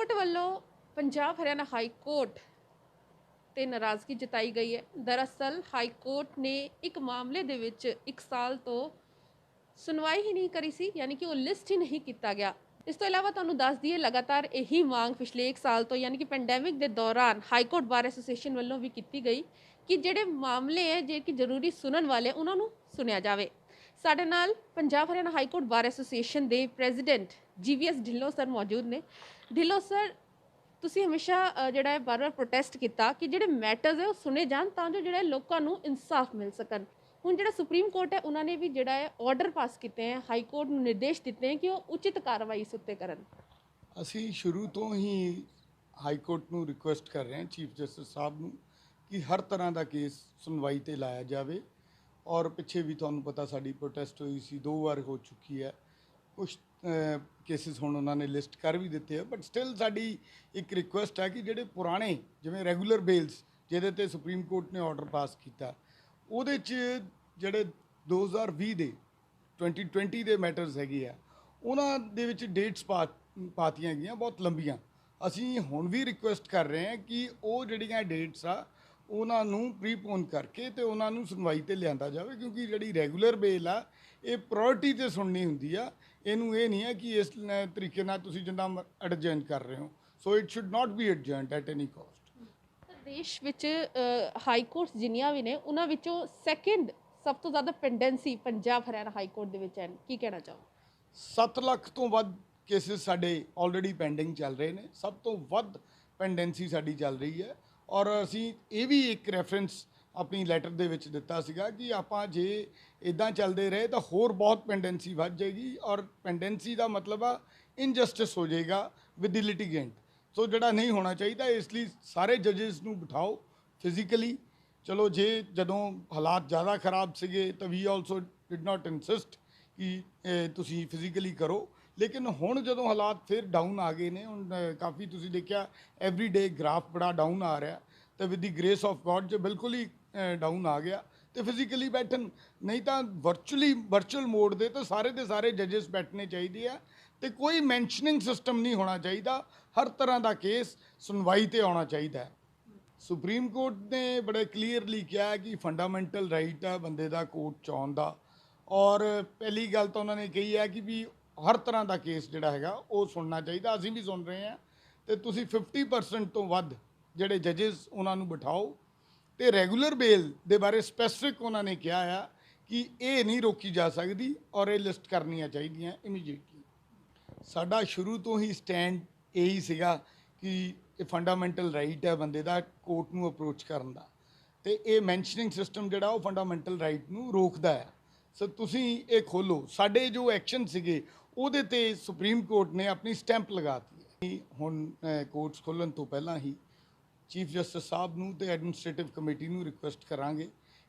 Court वालों Punjab Haryana high court ਤੇ ਨਾਰਾਜ਼ਗੀ ਜਤਾਈ ਗਈ ਹੈ। ਦਰਅਸਲ ਹਾਈ ਕੋਰਟ ਨੇ ਇੱਕ ਮਾਮਲੇ ਦੇ ਵਿੱਚ 1 ਸਾਲ ਤੋਂ ਸੁਣਵਾਈ ਹੀ ਨਹੀਂ ਕਰੀ ਸੀ, ਯਾਨੀ ਕਿ ਉਹ ਲਿਸਟ ਹੀ ਨਹੀਂ ਕੀਤਾ ਗਿਆ। ਇਸ ਤੋਂ ਇਲਾਵਾ ਤੁਹਾਨੂੰ ਦੱਸ ਦਈਏ ਲਗਾਤਾਰ ਇਹੀ ਮੰਗ ਪਿਛਲੇ 1 ਸਾਲ ਤੋਂ ਯਾਨੀ ਕਿ ਪੈਂਡੈਮਿਕ ਦੇ ਦੌਰਾਨ ਹਾਈ ਕੋਰਟ ਬਾਰ ਐਸੋਸੀਏਸ਼ਨ ਵੱਲੋਂ ਵੀ ਕੀਤੀ ਗਈ ਕਿ ਜਿਹੜੇ ਮਾਮਲੇ ਹੈ ਜੇ ਕਿ ਜ਼ਰੂਰੀ ਸੁਣਨ ਵਾਲੇ ਉਹਨਾਂ ਨੂੰ ਸੁਣਿਆ ਜਾਵੇ। ਸਾਡੇ ਨਾਲ Punjab Haryana high court bar association ਦੇ ਪ੍ਰੈਜ਼ੀਡੈਂਟ GVS ਢਿੱਲੋਂ ਸਰ ਮੌਜੂਦ ਨੇ। ਢਿੱਲੋਂ ਸਰ, ਤੁਸੀਂ ਹਮੇਸ਼ਾ ਜਿਹੜਾ ਹੈ ਬਾਰ-ਬਾਰ ਪ੍ਰੋਟੈਸਟ ਕੀਤਾ ਕਿ ਜਿਹੜੇ ਮੈਟਰਸ ਹੈ ਉਹ ਸੁਣੇ ਜਾਣ ਤਾਂ ਜੋ ਜਿਹੜਾ ਲੋਕਾਂ ਨੂੰ ਇਨਸਾਫ ਮਿਲ ਸਕਣ। ਹੁਣ ਜਿਹੜਾ ਸੁਪਰੀਮ ਕੋਰਟ ਹੈ ਉਹਨਾਂ ਨੇ ਵੀ ਜਿਹੜਾ ਹੈ ਆਰਡਰ ਪਾਸ ਕੀਤੇ ਹੈ, ਹਾਈ ਕੋਰਟ ਨੂੰ ਨਿਰਦੇਸ਼ ਦਿੱਤੇ ਹੈ ਕਿ ਉਹ ਉਚਿਤ ਕਾਰਵਾਈ ਇਸ ਉੱਤੇ ਕਰਨ। ਅਸੀਂ ਸ਼ੁਰੂ ਤੋਂ ਹੀ ਹਾਈ ਕੋਰਟ ਨੂੰ ਰਿਕੁਐਸਟ ਕਰ ਰਹੇ ਹਾਂ ਚੀਫ ਜਸਟਿਸ ਸਾਹਿਬ ਨੂੰ ਕਿ ਹਰ ਤਰ੍ਹਾਂ ਦਾ ਕੇਸ ਸੁਣਵਾਈ ਤੇ ਲਾਇਆ ਜਾਵੇ। ਔਰ ਪਿੱਛੇ ਵੀ ਤੁਹਾਨੂੰ ਪਤਾ ਸਾਡੀ ਪ੍ਰੋਟੈਸਟ ਹੋਈ ਸੀ, 2 ਵਾਰ ਹੋ ਚੁੱਕੀ ਹੈ। ਕੁਛ ਕੇਸਿਸ ਹੁਣ ਉਹਨਾਂ ਨੇ ਲਿਸਟ ਕਰ ਵੀ ਦਿੱਤੇ ਆ, ਬਟ ਸਟਿਲ ਸਾਡੀ ਇੱਕ ਰਿਕੁਐਸਟ ਹੈ ਕਿ ਜਿਹੜੇ ਪੁਰਾਣੇ ਜਿਵੇਂ ਰੈਗੂਲਰ ਬੇਲਸ ਜਿਹਦੇ ਤੇ ਸੁਪਰੀਮ ਕੋਰਟ ਨੇ ਆਰਡਰ ਪਾਸ ਕੀਤਾ, ਉਹਦੇ 'ਚ ਜਿਹੜੇ 2020 ਦੇ 2020 ਦੇ ਮੈਟਰਸ ਹੈਗੇ ਆ ਉਹਨਾਂ ਦੇ ਵਿੱਚ ਡੇਟਸ ਪਾਤੀਆਂ ਗਈਆਂ ਬਹੁਤ ਲੰਬੀਆਂ। ਅਸੀਂ ਹੁਣ ਵੀ ਰਿਕੁਐਸਟ ਕਰ ਰਹੇ ਹਾਂ ਕਿ ਉਹ ਜਿਹੜੀਆਂ ਡੇਟਸ ਆ ਉਹਨਾਂ ਨੂੰ ਪ੍ਰੀਪੋਨ ਕਰਕੇ ਤੇ ਉਹਨਾਂ ਨੂੰ ਸੁਣਵਾਈ ਤੇ ਲਿਆਂਦਾ ਜਾਵੇ, ਕਿਉਂਕਿ ਜਿਹੜੀ ਰੈਗੂਲਰ ਬੇਲ ਆ ਇਹ ਪ੍ਰਾਇੋਰਟੀ ਤੇ ਸੁਣਨੀ ਹੁੰਦੀ ਆ। ਇਹਨੂੰ ਇਹ ਨਹੀਂ ਹੈ ਕਿ ਇਸ ਤਰੀਕੇ ਨਾਲ ਤੁਸੀਂ ਜਿੰਨਾ ਐਡਜਨ ਕਰ ਰਹੇ ਹੋ। So it should not be adjourned at any cost. ਦੇਸ਼ ਵਿੱਚ ਹਾਈ ਕੋਰਟਸ ਜਿੰਨੀਆਂ ਵੀ ਨੇ ਉਹਨਾਂ ਵਿੱਚੋਂ ਸੈਕਿੰਡ ਸਭ ਤੋਂ ਜ਼ਿਆਦਾ pendency Punjab Haryana high court ਦੇ ਵਿੱਚ ਹੈ। ਕੀ ਕਹਿਣਾ ਚਾਹੋ? 7 ਲੱਖ ਤੋਂ ਵੱਧ ਕੇਸਿਸ ਸਾਡੇ ਆਲਰੇਡੀ ਪੈਂਡਿੰਗ ਚੱਲ ਰਹੇ ਨੇ। ਸਭ ਤੋਂ ਵੱਧ ਪੈਂਡੈਂਸੀ ਸਾਡੀ ਚੱਲ ਰਹੀ ਹੈ। ਔਰ ਅਸੀਂ ਇਹ ਵੀ ਇੱਕ ਰੈਫਰੈਂਸ ਆਪਣੀ ਲੈਟਰ ਦੇ ਵਿੱਚ ਦਿੱਤਾ ਸੀਗਾ ਕਿ ਆਪਾਂ ਜੇ ਇੱਦਾਂ ਚੱਲਦੇ ਰਹੇ ਤਾਂ ਹੋਰ ਬਹੁਤ ਪੈਂਡੈਂਸੀ ਵੱਧ ਜਾਏਗੀ। ਔਰ ਪੈਂਡੈਂਸੀ ਦਾ ਮਤਲਬ ਆ ਇਨਜਸਟਿਸ ਹੋ ਜਾਏਗਾ ਵਿਦ ਦੀ ਲਿਟੀਗੈਂਟ। ਸੋ ਜਿਹੜਾ ਨਹੀਂ ਹੋਣਾ ਚਾਹੀਦਾ, ਇਸ ਲਈ ਸਾਰੇ ਜੱਜਿਸ ਨੂੰ ਬਿਠਾਓ ਫਿਜ਼ੀਕਲੀ। ਚਲੋ ਜੇ ਜਦੋਂ ਹਾਲਾਤ ਜ਼ਿਆਦਾ ਖਰਾਬ ਸੀਗੇ ਤਾਂ ਵੀ ਆਲਸੋ ਡਿਡ ਨਾਟ ਇਨਸਿਸਟ ਕਿ ਤੁਸੀਂ ਫਿਜ਼ੀਕਲੀ ਕਰੋ, ਲੇਕਿਨ ਹੁਣ ਜਦੋਂ ਹਾਲਾਤ ਫਿਰ ਡਾਊਨ ਆ ਗਏ ਨੇ, ਹੁਣ ਕਾਫੀ ਤੁਸੀਂ ਦੇਖਿਆ ਐਵਰੀ ਡੇ ਗ੍ਰਾਫ ਬੜਾ ਡਾਊਨ ਆ ਰਿਹਾ, ਤੇ with the grace of God ਜੇ ਬਿਲਕੁਲ ਹੀ ਡਾਊਨ ਆ ਗਿਆ ਤੇ ਫਿਜ਼ੀਕਲੀ ਬੈਠਣ, ਨਹੀਂ ਤਾਂ ਵਰਚੁਅਲ ਮੋਡ ਦੇ ਤਾਂ ਸਾਰੇ ਦੇ ਸਾਰੇ ਜੱਜਿਸ ਬੈਠਣੇ ਚਾਹੀਦੇ ਆ ਤੇ ਕੋਈ ਮੈਂਸ਼ਨਿੰਗ ਸਿਸਟਮ ਨਹੀਂ ਹੋਣਾ ਚਾਹੀਦਾ। ਹਰ ਤਰ੍ਹਾਂ ਦਾ ਕੇਸ ਸੁਣਵਾਈ ਤੇ ਆਉਣਾ ਚਾਹੀਦਾ ਹੈ। ਸੁਪਰੀਮ ਕੋਰਟ ਨੇ ਬੜੇ ਕਲੀਅਰਲੀ ਕਿਹਾ ਕਿ ਫੰਡਾਮੈਂਟਲ ਰਾਈਟ ਆ ਬੰਦੇ ਦਾ ਕੋਰਟ 'ਚ ਆਉਣ ਦਾ। ਔਰ ਪਹਿਲੀ ਗੱਲ ਤਾਂ ਉਹਨਾਂ ਨੇ ਕਹੀ ਹੈ ਕਿ ਵੀ ਹਰ ਤਰ੍ਹਾਂ ਦਾ ਕੇਸ ਜਿਹੜਾ ਹੈਗਾ ਉਹ ਸੁਣਨਾ ਚਾਹੀਦਾ। ਅਸੀਂ ਵੀ ਸੁਣ ਰਹੇ ਹਾਂ ਤੇ ਤੁਸੀਂ 50% ਤੋਂ ਵੱਧ ਜਿਹੜੇ ਜੱਜਿਸ ਉਹਨਾਂ ਨੂੰ ਬਿਠਾਓ। ਤੇ ਰੈਗੂਲਰ ਬੇਲ ਦੇ ਬਾਰੇ ਸਪੈਸੀਫਿਕ ਉਹਨਾਂ ਨੇ ਕਿਹਾ ਆ ਕਿ ਇਹ ਨਹੀਂ ਰੋਕੀ ਜਾ ਸਕਦੀ ਔਰ ਇਹ ਲਿਸਟ ਕਰਨੀਆਂ ਚਾਹੀਦੀਆਂ ਇਮੀਡੀਏਟਲੀ। ਸਾਡਾ ਸ਼ੁਰੂ ਤੋਂ ਹੀ ਸਟੈਂਡ ਇਹੀ ਸੀਗਾ ਕਿ ਇਹ ਫੰਡਾਮੈਂਟਲ ਰਾਈਟ ਹੈ ਬੰਦੇ ਦਾ ਕੋਰਟ ਨੂੰ ਅਪਰੋਚ ਕਰਨ ਦਾ, ਤੇ ਇਹ ਮੈਂਸ਼ਨਿੰਗ ਸਿਸਟਮ ਜਿਹੜਾ ਉਹ ਫੰਡਾਮੈਂਟਲ ਰਾਈਟ ਨੂੰ ਰੋਕਦਾ ਹੈ। ਸੋ ਤੁਸੀਂ ਇਹ ਖੋਲੋ। ਸਾਡੇ ਜੋ ਐਕਸ਼ਨ ਸੀਗੇ ਉਹਦੇ ਤੇ ਸੁਪਰੀਮ ਕੋਰਟ ਨੇ ਆਪਣੀ ਸਟੈਂਪ ਲਗਾਤੀ। ਹੁਣ ਕੋਰਟਸ ਖੋਲ੍ਹਣ ਤੋਂ ਪਹਿਲਾਂ ਹੀ ਚੀਫ ਜਸਟਿਸ ਸਾਹਿਬ ਨੂੰ ਤੇ ਐਡਮਿਨਿਸਟ੍ਰੇਟਿਵ ਕਮੇਟੀ ਨੂੰ ਰਿਕੁਐਸਟ ਕਰਾਂਗੇ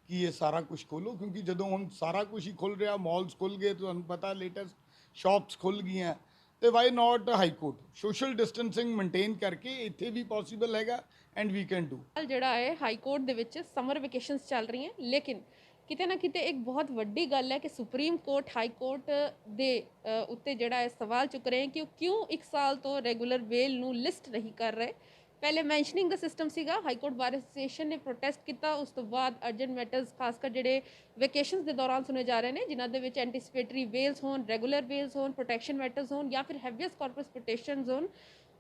ਕਿ ਇਹ ਸਾਰਾ ਕੁਝ ਖੋਲ੍ਹੋ, ਕਿਉਂਕਿ ਜਦੋਂ ਹੁਣ ਸਾਰਾ ਕੁਝ ਹੀ ਖੁੱਲ੍ਹ ਰਿਹਾ, ਮਾਲਸ ਖੁੱਲ੍ਹ ਗਏ, ਤੁਹਾਨੂੰ ਪਤਾ ਲੇਟੈਸਟ ਸ਼ਾਪਸ ਖੁੱਲ੍ਹ ਗਈਆਂ, ਤੇ why not high court social distancing maintain ਕਰਕੇ ਇੱਥੇ ਵੀ ਪੋਸੀਬਲ ਹੈਗਾ ਐਂਡ ਵੀ ਕੈਨ ਡੂ। ਜਿਹੜਾ ਹੈ ਹਾਈ ਕੋਰਟ ਦੇ ਵਿੱਚ ਸਮਰ ਵੈਕੇਸ਼ਨਸ ਚੱਲ ਰਹੀਆਂ, ਲੇਕਿਨ ਕਿਤੇ ਨਾ ਕਿਤੇ ਇੱਕ ਬਹੁਤ ਵੱਡੀ ਗੱਲ ਹੈ ਕਿ ਸੁਪਰੀਮ ਕੋਰਟ ਹਾਈ ਕੋਰਟ ਦੇ ਉੱਤੇ ਜਿਹੜਾ ਹੈ ਸਵਾਲ ਚੁੱਕ ਰਹੇ ਕਿ ਉਹ ਕਿਉਂ 1 ਸਾਲ ਤੋਂ ਰੈਗੂਲਰ ਬੇਲ ਨੂੰ ਲਿਸਟ ਨਹੀਂ ਕਰ ਰਹੇ। ਪਹਿਲੇ ਮੈਂਸ਼ਨਿੰਗ ਦਾ ਸਿਸਟਮ ਸੀਗਾ, ਹਾਈ ਕੋਰਟ ਬਾਰ ਐਸੋਸੀਏਸ਼ਨ ਨੇ ਪ੍ਰੋਟੈਸਟ ਕੀਤਾ, ਉਸ ਤੋਂ ਬਾਅਦ ਅਰਜੈਂਟ ਮੈਟਰਸ ਖਾਸ ਕਰ ਜਿਹੜੇ ਵੈਕੇਸ਼ਨਸ ਦੇ ਦੌਰਾਨ ਸੁਣੇ ਜਾ ਰਹੇ ਨੇ, ਜਿਨ੍ਹਾਂ ਦੇ ਵਿੱਚ ਐਂਟੀਸਪੇਟਰੀ ਬੇਲਸ ਹੋਣ, ਰੈਗੂਲਰ ਬੇਲਸ ਹੋਣ, ਪ੍ਰੋਟੈਕਸ਼ਨ ਮੈਟਰਸ ਹੋਣ ਜਾਂ ਫਿਰ ਹੈਵੀਅਸ ਕਾਰਪਸ ਪਟੀਸ਼ਨਸ ਹੋਣ,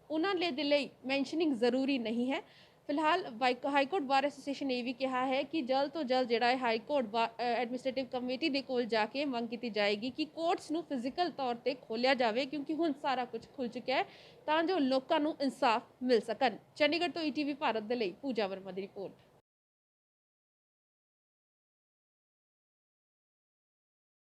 ਉਹਨਾਂ ਦੇ ਲਈ ਮੈਂਸ਼ਨਿੰਗ ਜ਼ਰੂਰੀ ਨਹੀਂ ਹੈ। ਫਿਲਹਾਲ ਹਾਈ ਕੋਰਟ ਬਾਰ ਐਸੋਸੀਏਸ਼ਨ ਨੇ ਇਹ ਵੀ ਕਿਹਾ ਹੈ ਕਿ ਜਲਦ ਤੋਂ ਜਲਦ ਜਿਹੜਾ ਹੈ ਹਾਈ ਕੋਰਟ ਐਡਮਿਨਿਸਟ੍ਰੇਟਿਵ ਕਮੇਟੀ ਦੇ ਕੋਲ ਜਾ ਕੇ ਮੰਗ ਕੀਤੀ ਜਾਏਗੀ ਕਿ ਕੋਰਟਸ ਨੂੰ ਫਿਜ਼ੀਕਲ ਤੌਰ ਤੇ ਖੋਲ੍ਹਿਆ ਜਾਵੇ, ਕਿਉਂਕਿ ਹੁਣ ਸਾਰਾ ਕੁਝ ਖੁੱਲ੍ਹ ਚੁੱਕਿਆ ਹੈ ਤਾਂ ਜੋ ਲੋਕਾਂ ਨੂੰ ਇਨਸਾਫ ਮਿਲ ਸਕਣ। ਚੰਡੀਗੜ੍ਹ ਤੋਂ ETV ਭਾਰਤ ਦੇ ਲਈ ਪੂਜਾ ਵਰਮਾ ਦੀ ਰਿਪੋਰਟ।